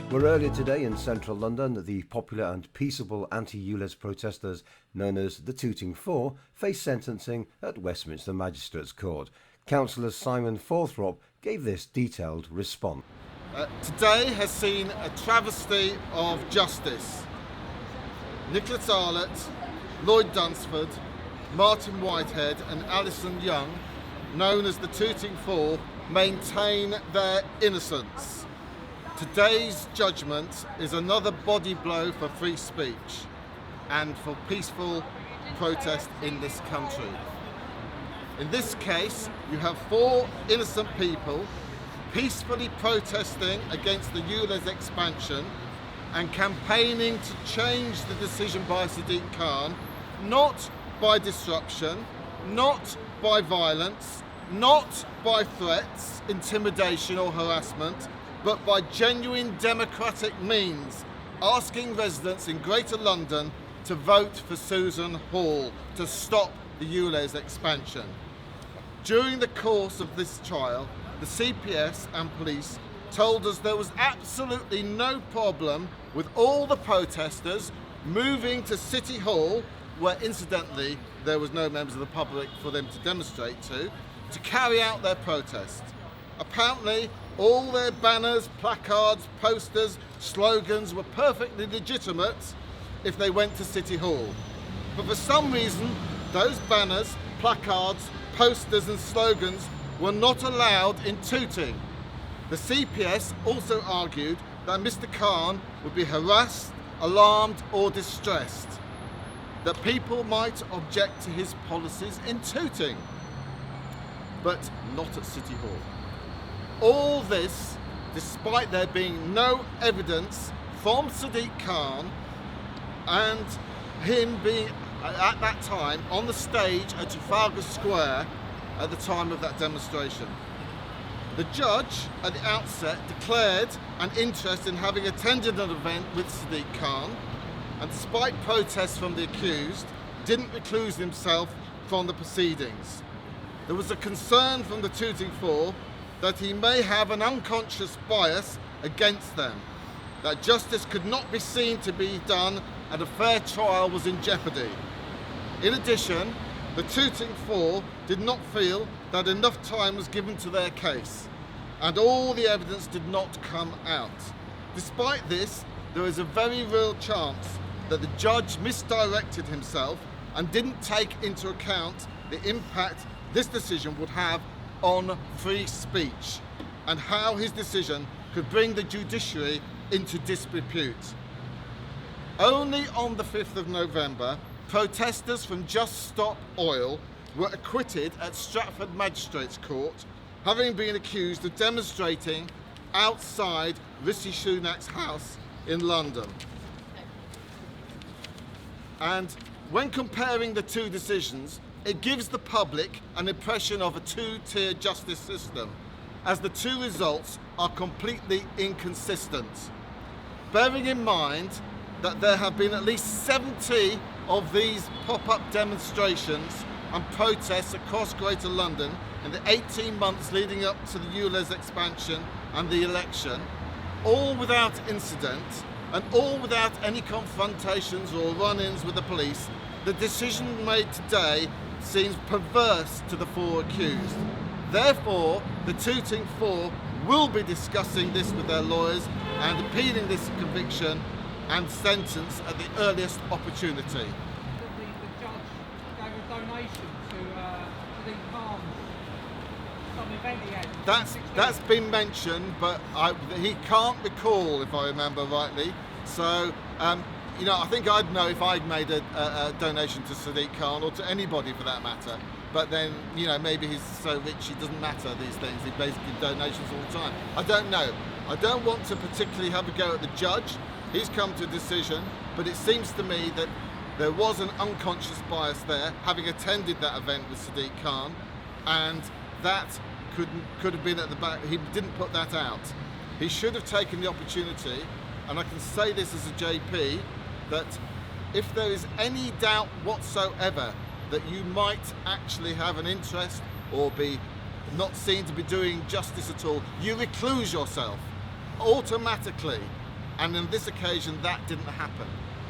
Where earlier today in central London, the popular and peaceable anti-ULEZ protesters known as the Tooting Four faced sentencing at Westminster Magistrates Court. Councillor Simon Fawthrop gave this detailed response. Today has seen a travesty of justice. Nicholas Arlett, Lloyd Dunsford, Martin Whitehead and Alison Young, known as the Tooting Four, maintain their innocence. Today's judgment is another body blow for free speech and for peaceful protest in this country. In this case, you have four innocent people peacefully protesting against the ULEZ expansion and campaigning to change the decision by Sadiq Khan, not by disruption, not by violence, not by threats, intimidation or harassment, but by genuine democratic means, asking residents in Greater London to vote for Susan Hall to stop the ULEZ expansion. During the course of this trial, the CPS and police told us there was absolutely no problem with all the protesters moving to City Hall, where incidentally there was no members of the public for them to demonstrate to carry out their protest. Apparently, all their banners, placards, posters, slogans were perfectly legitimate if they went to City Hall. But for some reason, those banners, placards, posters and slogans were not allowed in Tooting. The CPS also argued that Mr. Khan would be harassed, alarmed or distressed, that people might object to his policies in Tooting, but not at City Hall. All this, despite there being no evidence from Sadiq Khan and him being at that time on the stage at Trafalgar Square at the time of that demonstration. The judge at the outset declared an interest in having attended an event with Sadiq Khan, and despite protests from the accused, didn't recluse himself from the proceedings. There was a concern from the Tooting Four that he may have an unconscious bias against them, that justice could not be seen to be done and a fair trial was in jeopardy. In addition, the Tooting Four did not feel that enough time was given to their case, and all the evidence did not come out. Despite this, there is a very real chance that the judge misdirected himself and didn't take into account the impact this decision would have on free speech and how his decision could bring the judiciary into disrepute. Only on the 5th of November, protesters from Just Stop Oil were acquitted at Stratford Magistrates Court, having been accused of demonstrating outside Rishi Sunak's house in London. And when comparing the two decisions, it gives the public an impression of a two-tier justice system, as the two results are completely inconsistent. Bearing in mind that there have been at least 70 of these pop-up demonstrations and protests across Greater London in the 18 months leading up to the ULEZ expansion and the election, all without incident and all without any confrontations or run-ins with the police, the decision made today seems perverse to the four accused. Therefore, the Tooting Four will be discussing this with their lawyers and appealing this conviction and sentence at the earliest opportunity. The judge gave a donation to the Khan, some event he had. That's been mentioned, but he can't recall, if I remember rightly. So, I think I'd know if I'd made a donation to Sadiq Khan or to anybody for that matter. But then, maybe he's so rich it doesn't matter these things. He basically donations all the time. I don't know. I don't want to particularly have a go at the judge. He's come to a decision, but it seems to me that there was an unconscious bias there, having attended that event with Sadiq Khan, and that could have been at the back. He didn't put that out. He should have taken the opportunity, and I can say this as a JP, that if there is any doubt whatsoever that you might actually have an interest or be not seen to be doing justice at all, you recluse yourself automatically. And on this occasion, that didn't happen.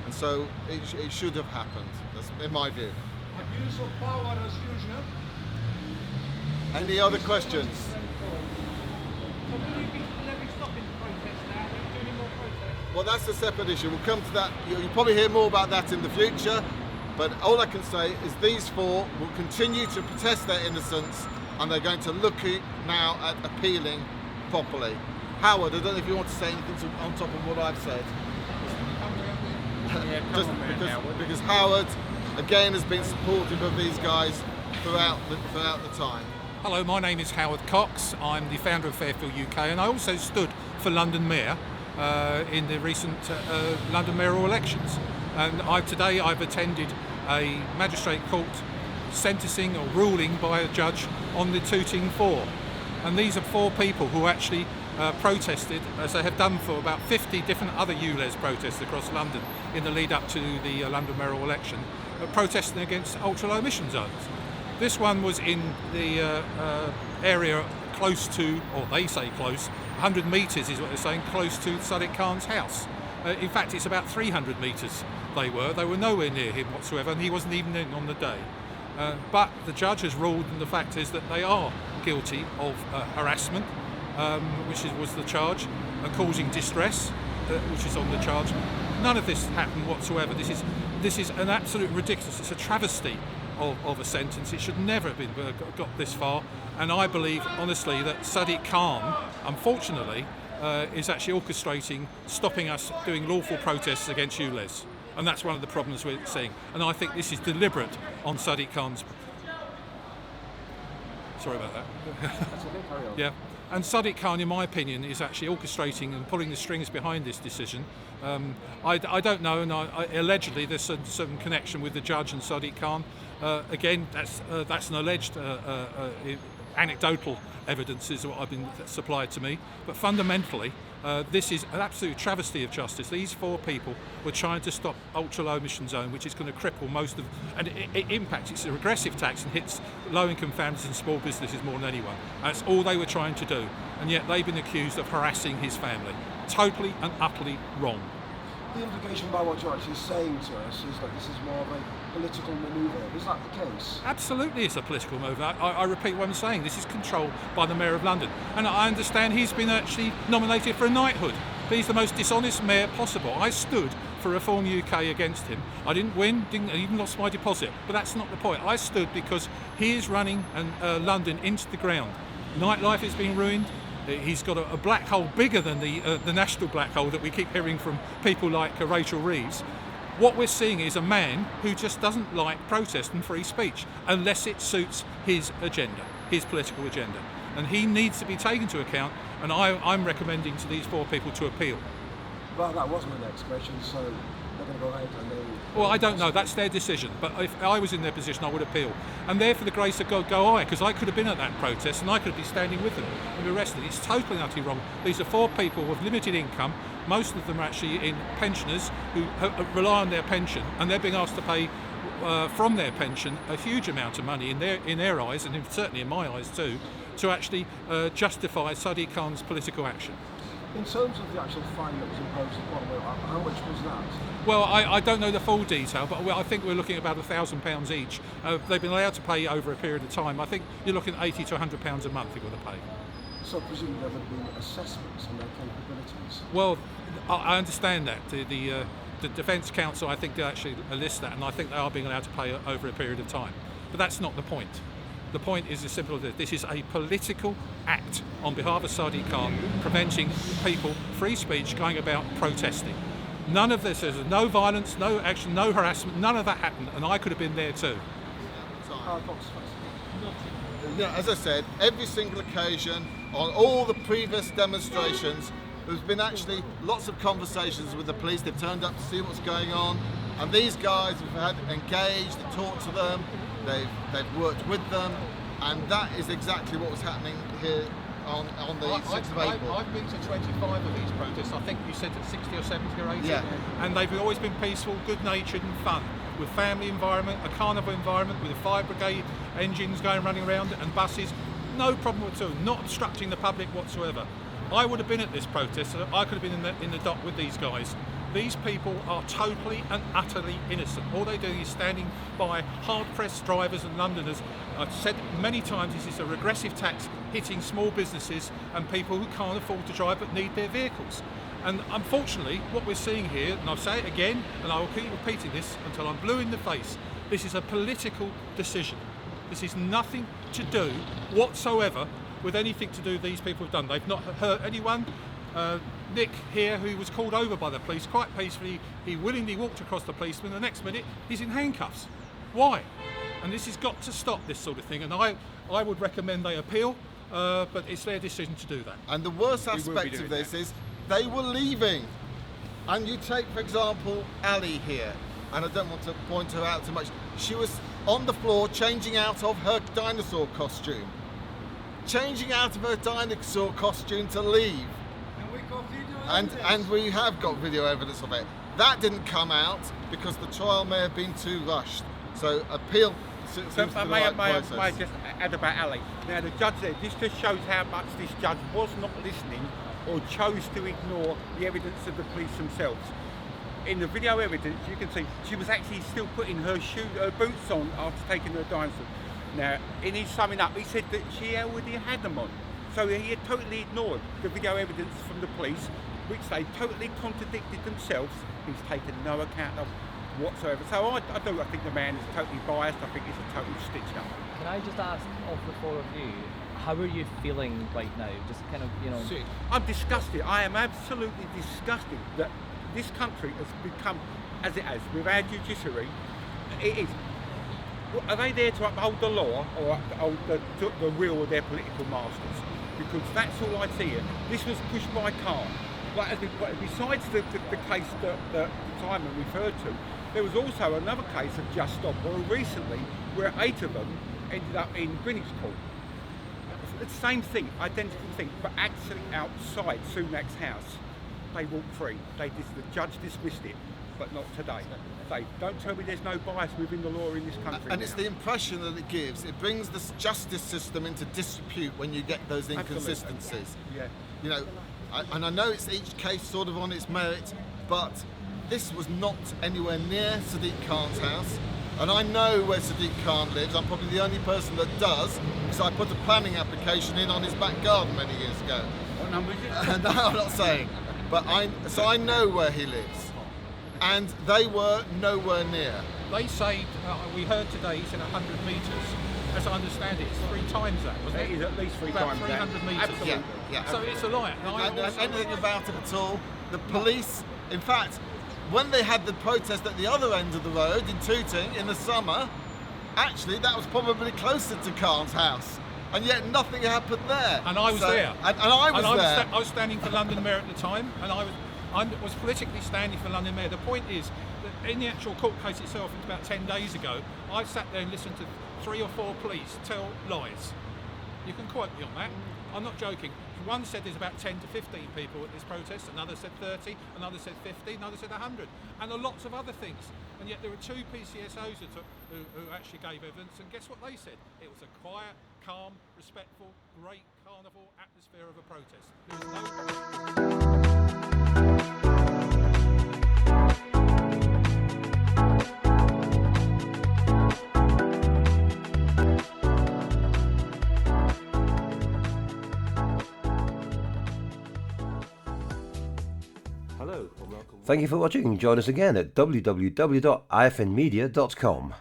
And so it should have happened, that's in my view. Abuse of power as usual. Any other questions? So will you be stopping the protest now? Will you do any more protests? Well, that's a separate issue. We'll come to that. You'll probably hear more about that in the future. But all I can say is these four will continue to protest their innocence, and they're going to look now at appealing properly. Howard, I don't know if you want to say anything on top of what I've said. Just because Howard, again, has been supportive of these guys throughout the time. Hello, my name is Howard Cox. I'm the founder of Fairfield UK, and I also stood for London Mayor in the recent London mayoral elections. And today I've attended a magistrate court sentencing or ruling by a judge on the Tooting Four. And these are four people who actually protested, as they have done for about 50 different other ULEZ protests across London in the lead up to the London mayoral election, protesting against ultra-low emission zones. This one was in the area close to, or they say close, 100 metres is what they're saying, close to Sadiq Khan's house. In fact, it's about 300 metres they were nowhere near him whatsoever, and he wasn't even in on the day. But the judge has ruled, and the fact is that they are guilty of harassment, which was the charge, causing distress, which is on the charge. None of this happened whatsoever. This is an absolute ridiculous. It's a travesty of a sentence. It should never have been got this far. And I believe, honestly, that Sadiq Khan, unfortunately, is actually orchestrating stopping us doing lawful protests against ULEZ. And that's one of the problems we're seeing. And I think this is deliberate on Sadiq Khan's. Sorry about that. That's okay, carry on. Yeah. And Sadiq Khan, in my opinion, is actually orchestrating and pulling the strings behind this decision. I don't know, and allegedly there's some connection with the judge and Sadiq Khan. Again, that's an alleged anecdotal evidence is what I've been supplied to me. But fundamentally, this is an absolute travesty of justice. These four people were trying to stop ultra-low emission zone, which is going to cripple most of, and it impacts. It's a regressive tax and hits low-income families and small businesses more than anyone. That's all they were trying to do, and yet they've been accused of harassing his family. Totally and utterly wrong. The implication by what you're actually saying to us is that this is more of a political manoeuvre. Is that the case? Absolutely, it's a political move. I repeat what I'm saying. This is controlled by the Mayor of London. And I understand he's been actually nominated for a knighthood. But he's the most dishonest mayor possible. I stood for Reform UK against him. I didn't win, I even lost my deposit. But that's not the point. I stood because he is running London into the ground. Nightlife has been ruined. He's got a black hole bigger than the national black hole that we keep hearing from people like Rachel Reeves. What we're seeing is a man who just doesn't like protest and free speech unless it suits his agenda, his political agenda. And he needs to be taken into account, and I'm recommending to these four people to appeal. Well, that was my next question, so they're going to go ahead and they... Well, I don't know, that's their decision, but if I was in their position I would appeal. And there, for the grace of God, go I, because I could have been at that protest and I could be standing with them and be arrested. It's totally and utterly wrong. These are four people with limited income. Most of them are actually in pensioners who rely on their pension, and they're being asked to pay from their pension a huge amount of money in their eyes, and certainly in my eyes too, to actually justify Sadiq Khan's political action. In terms of the actual fine that was imposed upon them, how much was that? Well, I don't know the full detail, but I think we're looking at about £1,000 each. They've been allowed to pay over a period of time. I think you're looking at £80 to £100 a month they've got to pay. So presumably there would have been assessments on their capabilities? Well, I understand that. The Defence Council, I think, they actually list that, and I think they are being allowed to pay over a period of time. But that's not the point. The point is as simple as this. This is a political act on behalf of Sadiq Khan, preventing people, free speech, going about protesting. None of this, there's no violence, no action, no harassment, none of that happened, and I could have been there too. Yeah, as I said, every single occasion, on all the previous demonstrations, there's been actually lots of conversations with the police. They've turned up to see what's going on, and these guys have had engaged, they've talked to them, they've worked with them, and that is exactly what was happening here on the 6th of April. I've been to 25 of these protests. I think you said at 60 or 70 or 80. Yeah. And they've always been peaceful, good-natured and fun, with family environment, a carnival environment, with a fire brigade engines running around and buses. No problem at all, not obstructing the public whatsoever. I would have been at this protest, so I could have been in the dock with these guys. These people are totally and utterly innocent. All they do is standing by hard-pressed drivers and Londoners. I've said many times this is a regressive tax hitting small businesses and people who can't afford to drive but need their vehicles. And unfortunately, what we're seeing here, and I'll say it again, and I will keep repeating this until I'm blue in the face, this is a political decision. This is nothing to do whatsoever with anything to do these people have done. They've not hurt anyone. Nick here, who was called over by the police quite peacefully, he willingly walked across the policeman. The next minute, he's in handcuffs. Why? And this has got to stop, this sort of thing. And I would recommend they appeal, but it's their decision to do that. And the worst aspect of this is they were leaving. And you take, for example, Ali here, and I don't want to point her out too much. She was on the floor changing out of her dinosaur costume. Changing out of her dinosaur costume to leave. And we have got video evidence of it. That didn't come out because the trial may have been too rushed. So appeal seems to be the right process. May I just add about Ali? Now the judge there, this just shows how much this judge was not listening or chose to ignore the evidence of the police themselves. In the video evidence, you can see she was actually still putting her boots on after taking her dinosaur. Now, in his summing up, he said that she already had them on. So he had totally ignored the video evidence from the police, which they totally contradicted themselves. He's taken no account of whatsoever. So I think the man is totally biased. I think it's a total stitch up. Can I just ask of the four of you, how are you feeling right now? Just kind of, I'm disgusted. I am absolutely disgusted that this country has become as it has with our judiciary. It is. Are they there to uphold the law or uphold the will of their political masters? Because that's all I see here. This was pushed by Khan. Besides the case that Simon referred to, there was also another case of Just Stop recently where 8 of them ended up in Greenwich Court. The same thing, identical thing, but actually outside Sunak's house. They walked free. The judge dismissed it, but not today. Don't tell me there's no bias within the law in this country. And it's the impression that it gives. It brings the justice system into disrepute when you get those inconsistencies. Yeah. And I know it's each case sort of on its merit, but this was not anywhere near Sadiq Khan's house. And I know where Sadiq Khan lives. I'm probably the only person that does, because I put a planning application in on his back garden many years ago. What number is it? No, I'm not saying. But I know where he lives. And they were nowhere near. They say, we heard today, he said 100 metres. As I understand it, it's 3 times that, wasn't it? It is at least 3 About times 300 that. metres. Absolutely. Yeah. So it's a lie. And anything about it at all. The police, in fact, when they had the protest at the other end of the road in Tooting in the summer, actually that was probably closer to Khan's house. And yet nothing happened there. And I was there. And I was there. I was standing for London Mayor at the time, and I was politically standing for London Mayor. The point is that in the actual court case itself, it's about 10 days ago, I sat there and listened to 3 or 4 police tell lies. You can quote me on that. I'm not joking. One said there's about 10 to 15 people at this protest, another said 30, another said 50, another said 100, and lots of other things. And yet there were 2 PCSOs who actually gave evidence, and guess what they said? It was a quiet, calm, respectful, great carnival atmosphere of a protest. There was no... Thank you for watching. Join us again at www.ifnmedia.com.